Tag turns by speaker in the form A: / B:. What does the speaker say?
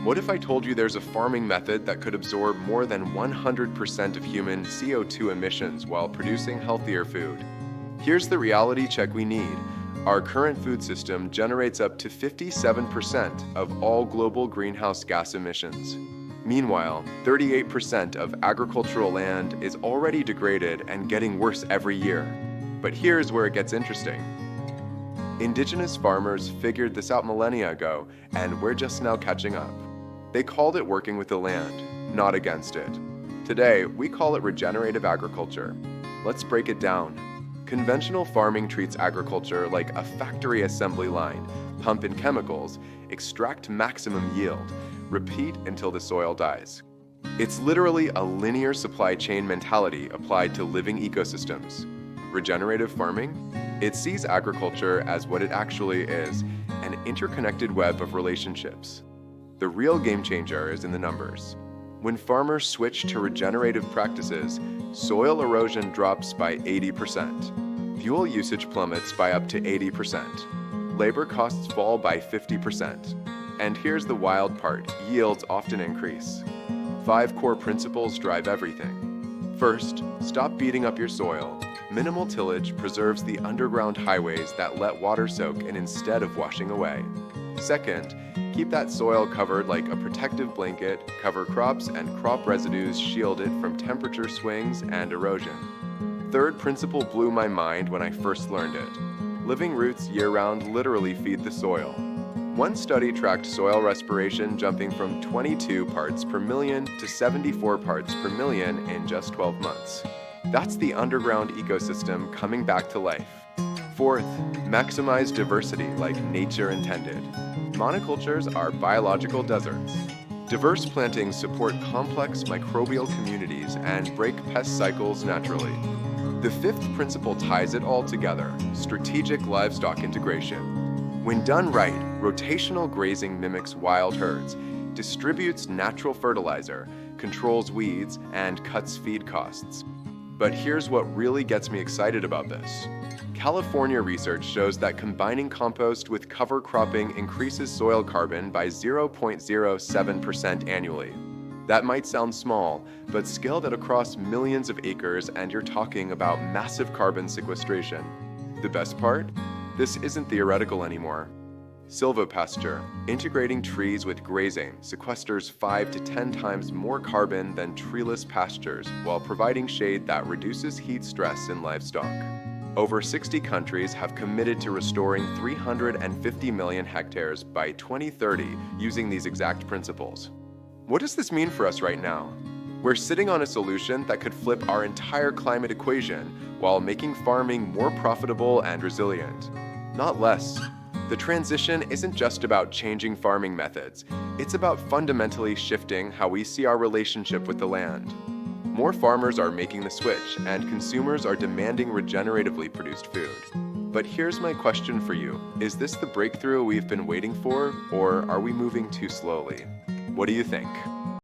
A: What if I told you there's a farming method that could absorb more than 100% of human CO2 emissions while producing healthier food? Here's the reality check we need. Our current food system generates up to 57% of all global greenhouse gas emissions. Meanwhile, 38% of agricultural land is already degraded and getting worse every year. But here's where it gets interesting. Indigenous farmers figured this out millennia ago, and we're just now catching up. They called it working with the land, not against it. Today, we call it regenerative agriculture. Let's break it down. Conventional farming treats agriculture like a factory assembly line. Pump in chemicals, extract maximum yield, repeat until the soil dies. It's literally a linear supply chain mentality applied to living ecosystems. Regenerative farming? It sees agriculture as what it actually is, an interconnected web of relationships. The real game changer is in the numbers. When farmers switch to regenerative practices, soil erosion drops by 80%. Fuel usage plummets by up to 80%. Labor costs fall by 50%. And here's the wild part, yields often increase. 5 core principles drive everything. First, stop beating up your soil. Minimal tillage preserves the underground highways that let water soak in instead of washing away. Second, keep that soil covered like a protective blanket, cover crops and crop residues shielded from temperature swings and erosion. Third principle blew my mind when I first learned it. Living roots year-round literally feed the soil. One study tracked soil respiration jumping from 22 parts per million to 74 parts per million in just 12 months. That's the underground ecosystem coming back to life. Fourth, maximize diversity like nature intended. Monocultures are biological deserts. Diverse plantings support complex microbial communities and break pest cycles naturally. The fifth principle ties it all together, strategic livestock integration. When done right, rotational grazing mimics wild herds, distributes natural fertilizer, controls weeds, and cuts feed costs. But here's what really gets me excited about this. California research shows that combining compost with cover cropping increases soil carbon by 0.07% annually. That might sound small, but scale that across millions of acres and you're talking about massive carbon sequestration. The best part? This isn't theoretical anymore. Silvopasture, integrating trees with grazing, sequesters 5 to 10 times more carbon than treeless pastures while providing shade that reduces heat stress in livestock. Over 60 countries have committed to restoring 350 million hectares by 2030 using these exact principles. What does this mean for us right now? We're sitting on a solution that could flip our entire climate equation while making farming more profitable and resilient, not less. The transition isn't just about changing farming methods, it's about fundamentally shifting how we see our relationship with the land. More farmers are making the switch, and consumers are demanding regeneratively produced food. But here's my question for you. Is this the breakthrough we've been waiting for, or are we moving too slowly? What do you think?